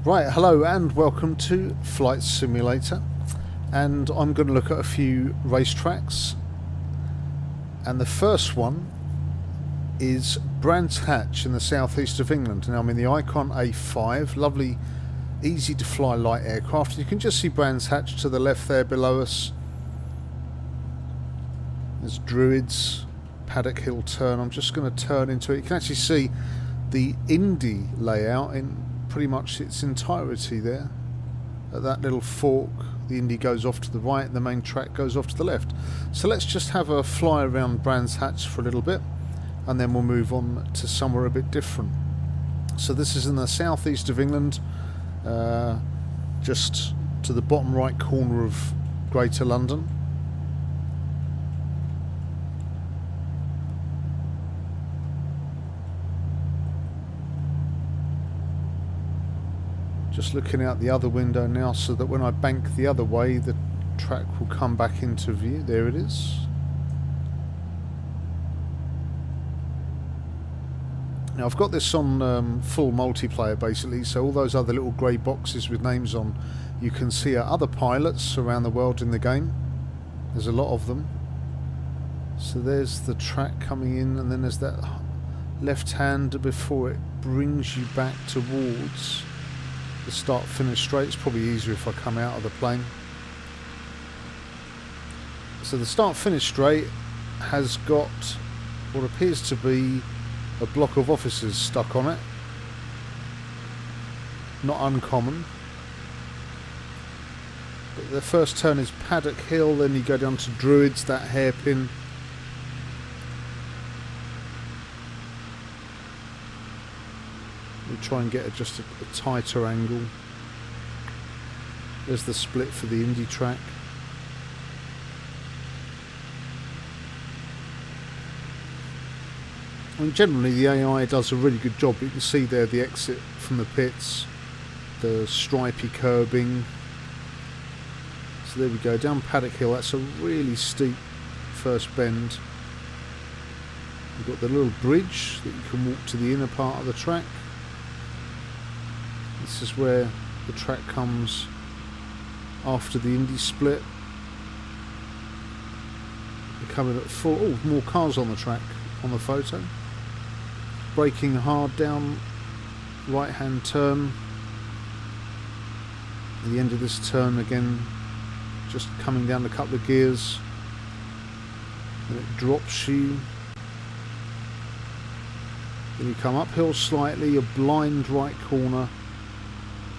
Right, hello and welcome to Flight Simulator, and I'm going to look at a few racetracks, and the first one is Brands Hatch in the southeast of England. Now I'm in the Icon A5, lovely easy to fly light aircraft. You can just see Brands Hatch to the left there below us. There's Druids, Paddock Hill turn. I'm just going to turn into it. You can actually see the Indy layout in pretty much its entirety there. At that little fork, the Indy goes off to the right and the main track goes off to the left. So let's just have a fly around Brands Hatch for a little bit and then we'll move on to somewhere a bit different. So this is in the southeast of England, just to the bottom right corner of Greater London. Just looking out the other window now so that when I bank the other way the track will come back into view. There it is. Now I've got this on full multiplayer basically, so all those other little grey boxes with names on you can see are other pilots around the world in the game. There's a lot of them. So there's the track coming in, and then there's that left hand before it brings you back towards the start-finish straight. It's probably easier if I come out of the plane. So the start-finish straight has got what appears to be a block of officers stuck on it. Not uncommon. But the first turn is Paddock Hill, then you go down to Druids, that hairpin. We try and get just a tighter angle. There's the split for the Indy track. I mean, generally the AI does a really good job. You can see there the exit from the pits, the stripy curbing. So there we go, down Paddock Hill. That's a really steep first bend. You've got the little bridge that you can walk to the inner part of the track. This is where the track comes after the Indy split. We're coming at full. Oh, more cars on the track on the photo. Braking hard down right hand turn. At the end of this turn again, just coming down a couple of gears. And it drops you. Then you come uphill slightly, a blind right corner.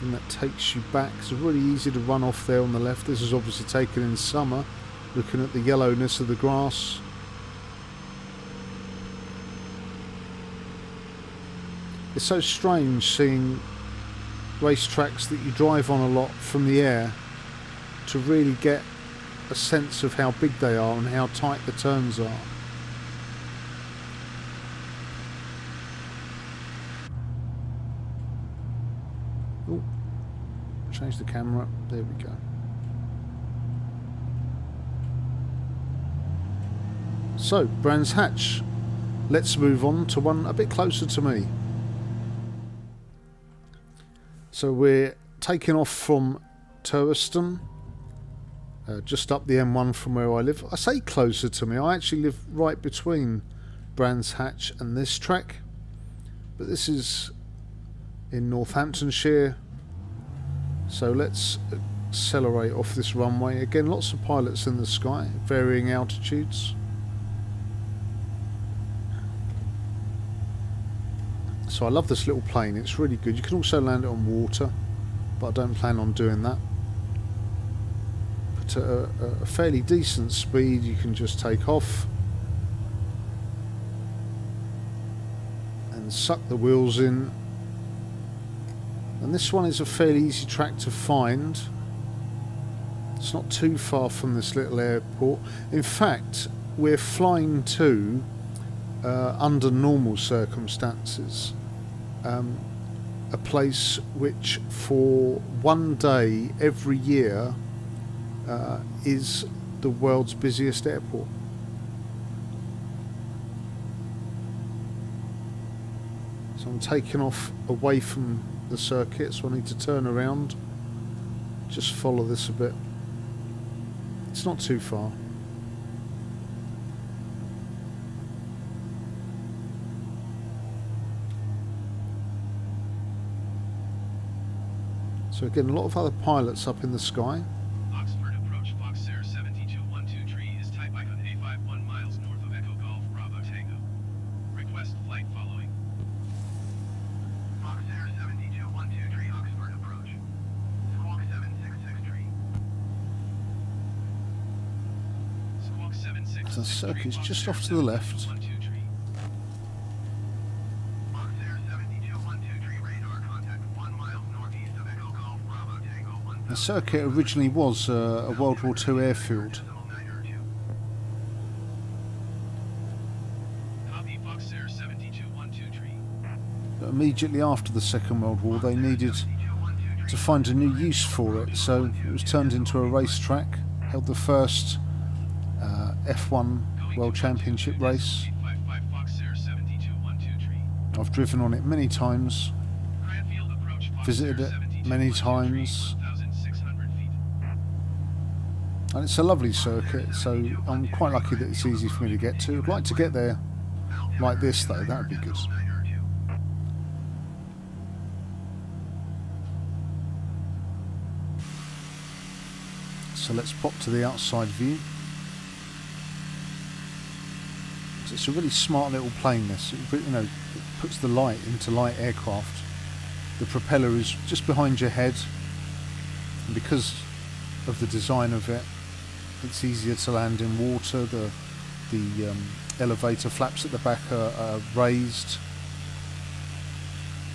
And that takes you back. It's really easy to run off there on the left. This is obviously taken in summer, looking at the yellowness of the grass. It's so strange seeing racetracks that you drive on a lot from the air to really get a sense of how big they are and how tight the turns are. Ooh, change the camera. There we go. So, Brands Hatch. Let's move on to one a bit closer to me. So we're taking off from Turveston, just up the M1 from where I live. I say closer to me. I actually live right between Brands Hatch and this track, but this is in Northamptonshire. So let's accelerate off this runway. Again, lots of pilots in the sky, varying altitudes. So I love this little plane, it's really good. You can also land it on water, but I don't plan on doing that. But at a fairly decent speed you can just take off and suck the wheels in. And this one is a fairly easy track to find. It's not too far from this little airport. In fact, we're flying to, under normal circumstances, a place which for one day every year is the world's busiest airport. So I'm taking off away from the circuit, so I need to turn around. Just follow this a bit. It's not too far. So again, a lot of other pilots up in the sky. Oxford approach Fox Air 7212 tree is type icon A5 1 miles north of Echo Golf Bravo Tango. Request flight following. Fox Air 7212 tree Oxford approach. Squawk 766 tree. Squawk 766 The circuit's just off to the left. The circuit originally was a World War II airfield. But immediately after the Second World War they needed to find a new use for it, so it was turned into a racetrack, held the first F1 World Championship race. I've driven on it many times, visited it many times. And it's a lovely circuit, so I'm quite lucky that it's easy for me to get to. I'd like to get there like this though, that would be good. So let's pop to the outside view. It's a really smart little plane this, it puts the light into light aircraft. The propeller is just behind your head, and because of the design of it, it's easier to land in water. The elevator flaps at the back are raised.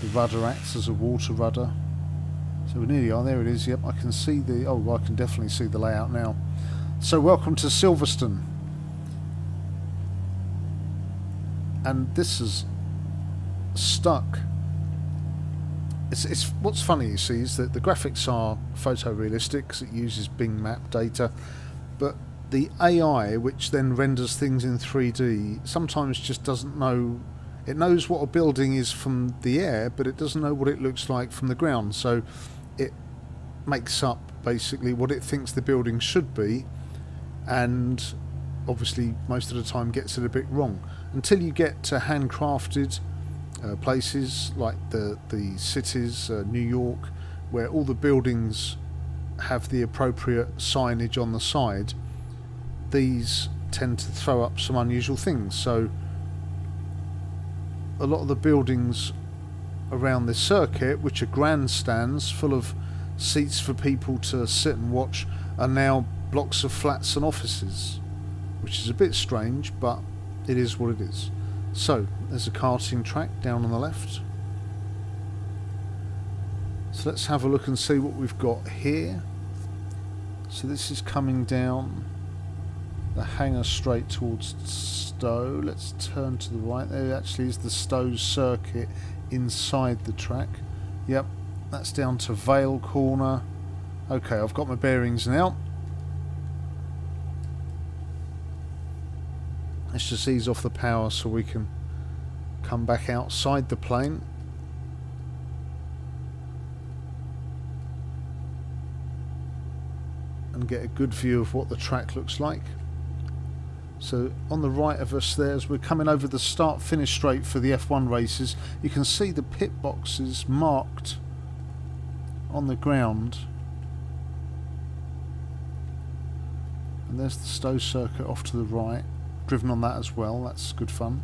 The rudder acts as a water rudder. So we nearly are. There it is. Yep, I can see the. Oh, I can definitely see the layout now. So welcome to Silverstone. And this is stuck. It's what's funny, you see, is that the graphics are photorealistic because it uses Bing map data, but the AI, which then renders things in 3D, sometimes just doesn't know. It knows what a building is from the air, but it doesn't know what it looks like from the ground. So it makes up basically what it thinks the building should be, and obviously most of the time gets it a bit wrong until you get to handcrafted places like the cities, New York, where all the buildings have the appropriate signage on the side. These tend to throw up some unusual things. So a lot of the buildings around this circuit, which are grandstands full of seats for people to sit and watch, are now blocks of flats and offices, which is a bit strange, but it is what it is. So there's a karting track down on the left. So let's have a look and see what we've got here. So this is coming down the hangar straight towards Stowe. Let's turn to the right. There actually is the Stowe circuit inside the track. Yep, that's down to Vale Corner. Okay, I've got my bearings now. Let's just ease off the power so we can come back outside the plane. And get a good view of what the track looks like. So on the right of us there, as we're coming over the start-finish straight for the F1 races, you can see the pit boxes marked on the ground. And there's the Stowe circuit off to the right. Driven on that as well, that's good fun.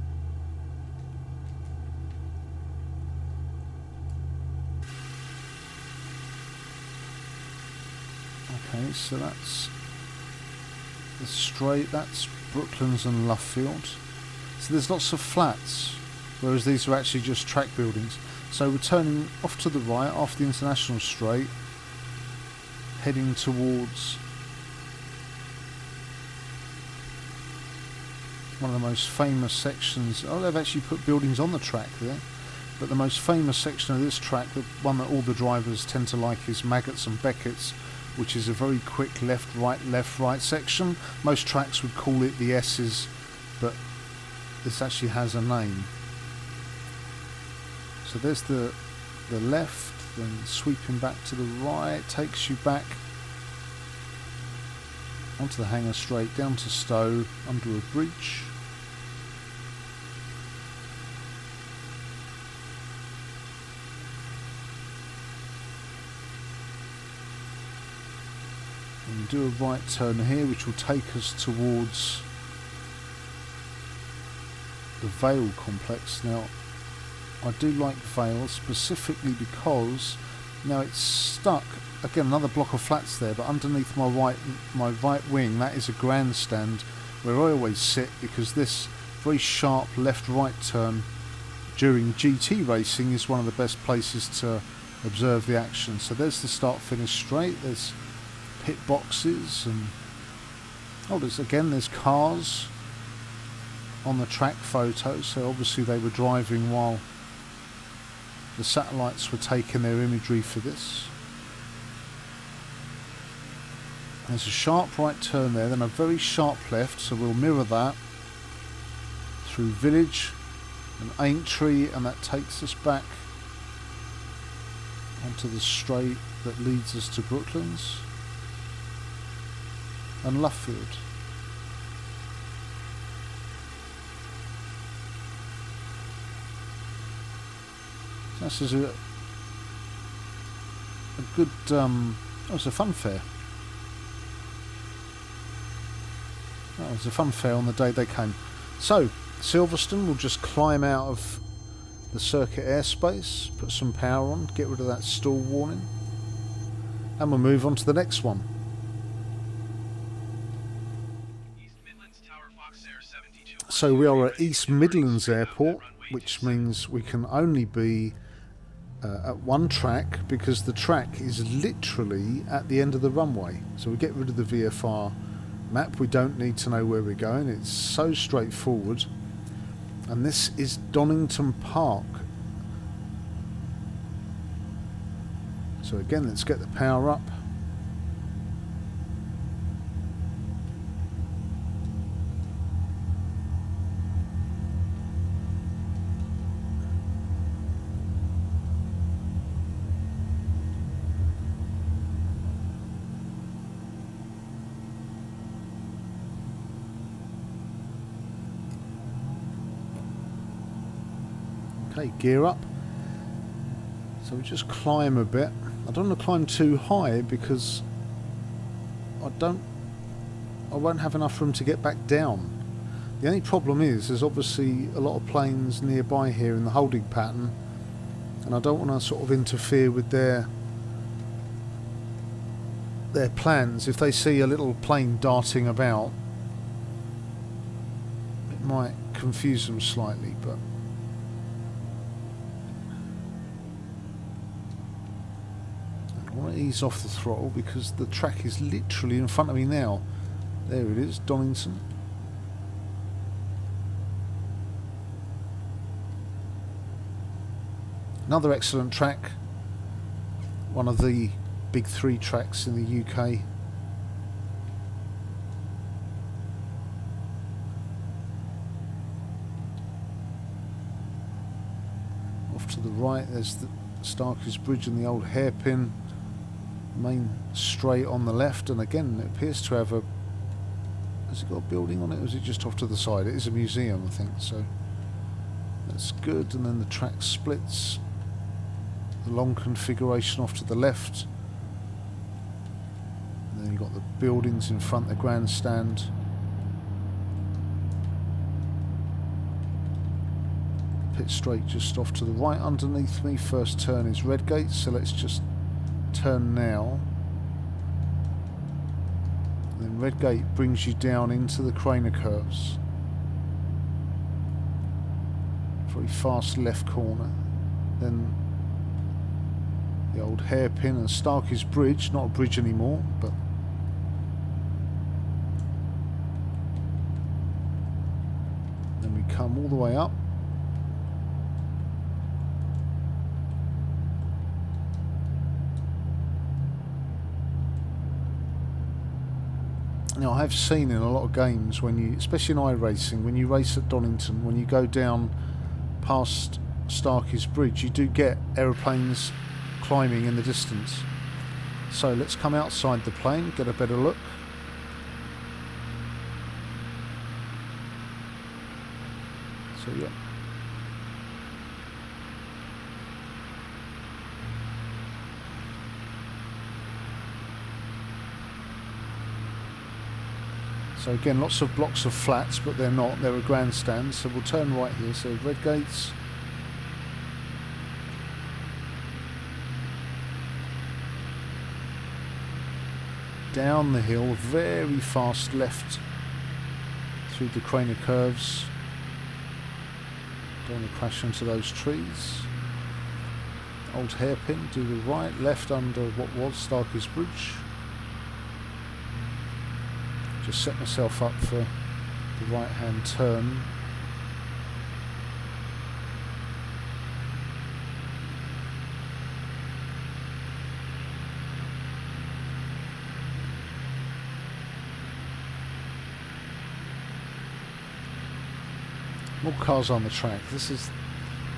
Okay, so that's the straight, that's Brooklands and Luffield. So there's lots of flats, whereas these are actually just track buildings. So we're turning off to the right after the International Straight, heading towards one of the most famous sections. Oh, they've actually put buildings on the track there. But the most famous section of this track, the one that all the drivers tend to like, is Maggots and Beckett's, which is a very quick left, right section. Most tracks would call it the S's, but this actually has a name. So there's the left, then sweeping back to the right takes you back onto the hangar straight, down to Stowe, under a bridge. And you do a right turn here, which will take us towards the Vale complex. Now, I do like Vale specifically because now it's stuck. Again, another block of flats there, but underneath my right wing, that is a grandstand where I always sit, because this very sharp left-right turn during GT racing is one of the best places to observe the action. So there's the start-finish straight. There's pit boxes and there's cars on the track photo. So obviously they were driving while the satellites were taking their imagery for this. There's a sharp right turn there, then a very sharp left, so we'll mirror that through Village and Aintree, and that takes us back onto the straight that leads us to Brooklands and Luffield. So this is a good, it's a fun fair. That was a fun fair on the day they came. So, Silverstone will just climb out of the circuit airspace, put some power on, get rid of that stall warning, and we'll move on to the next one. So we are at East Midlands Airport, which means we can only be at one track, because the track is literally at the end of the runway. So we get rid of the VFR map, we don't need to know where we're going, it's so straightforward. And this is Donington Park. So again, let's get the power up. Okay, gear up. So we just climb a bit. I don't want to climb too high because I won't have enough room to get back down. The only problem is there's obviously a lot of planes nearby here in the holding pattern, and I don't want to sort of interfere with their plans. If they see a little plane darting about, it might confuse them slightly, but I want to ease off the throttle because the track is literally in front of me now. There it is, Donington. Another excellent track. One of the big three tracks in the UK. Off to the right, there's the Starkey's Bridge and the old hairpin. Main straight on the left, and again it appears to have a... has it got a building on it, or is it just off to the side? It is a museum, I think, so that's good. And then the track splits. The long configuration off to the left. And then you've got the buildings in front, the grandstand. Pit straight just off to the right underneath me. First turn is Redgate, so let's just turn now. And then Redgate brings you down into the Craner curves. Very fast left corner. Then the old hairpin and Starkey's Bridge, not a bridge anymore, but then we come all the way up. Now, I have seen in a lot of games, when you, especially in iRacing, when you race at Donington, when you go down past Starkey's Bridge, you do get aeroplanes climbing in the distance. So let's come outside the plane, get a better look. So yeah. So again, lots of blocks of flats, but they're not. They're a grandstand. So we'll turn right here. So red gates. Down the hill, very fast left through the crane of curves. Don't want to crash into those trees. Old hairpin, do the right, left under what was Starkey's Bridge. Just set myself up for the right hand turn. More cars on the track. This is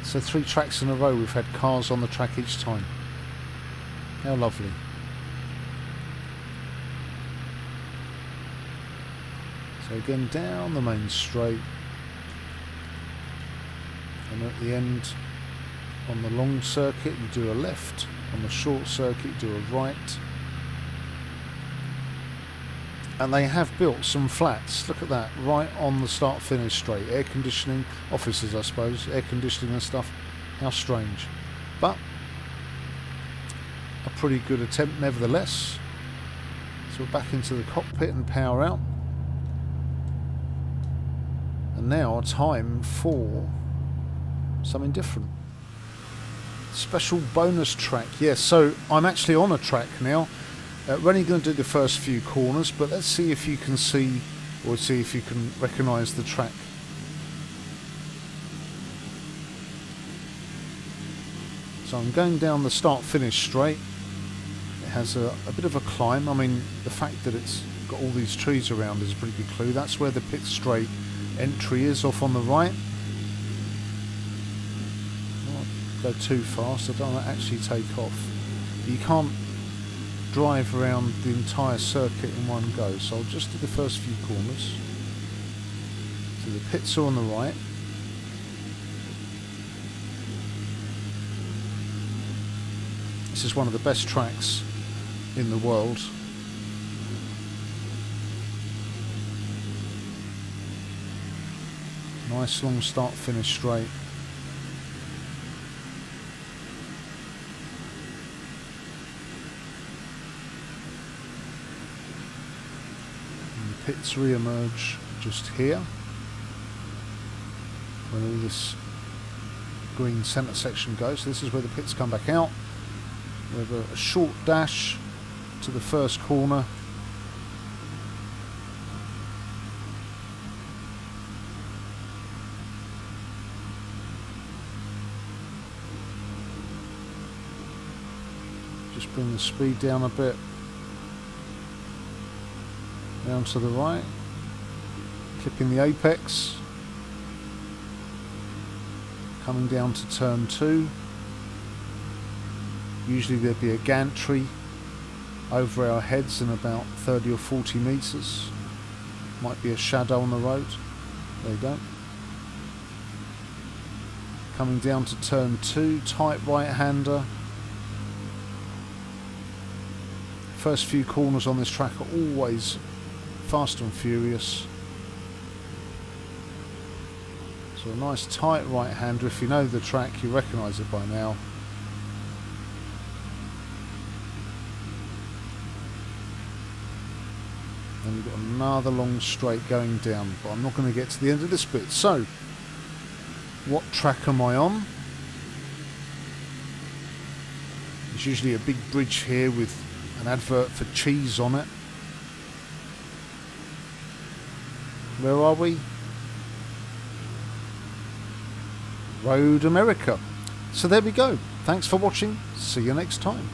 so 3 tracks in a row we've had cars on the track each time. How lovely. So again down the main straight, and at the end on the long circuit you do a left, on the short circuit you do a right. And they have built some flats, look at that, right on the start finish straight. Air conditioning, offices I suppose, air conditioning and stuff. How strange. But a pretty good attempt nevertheless. So we're back into the cockpit and power out. And now time for something different. Special bonus track. Yes, so I'm actually on a track now. We're only going to do the first few corners, but let's see if you can see, or see if you can recognise the track. So I'm going down the start-finish straight. It has a bit of a climb. I mean, the fact that it's got all these trees around is a pretty good clue. That's where the pit straight entry is, off on the right. Don't go too fast, I don't want to actually take off. You can't drive around the entire circuit in one go, so I'll just do the first few corners. So the pits are on the right. This is one of the best tracks in the world. Nice long start finish straight. And the pits re-emerge just here, where all this green centre section goes. So this is where the pits come back out. We have a short dash to the first corner. Just bring the speed down a bit. Down to the right. Clipping the apex. Coming down to turn 2. Usually there'd be a gantry over our heads in about 30 or 40 metres. Might be a shadow on the road. There you go. Coming down to turn 2, tight right-hander. First few corners on this track are always fast and furious. So a nice tight right-hander. If you know the track, you recognise it by now. And we've got another long straight going down, but I'm not going to get to the end of this bit. So, what track am I on? There's usually a big bridge here with an advert for cheese on it. Where are we? Road America. So there we go. Thanks for watching. See you next time.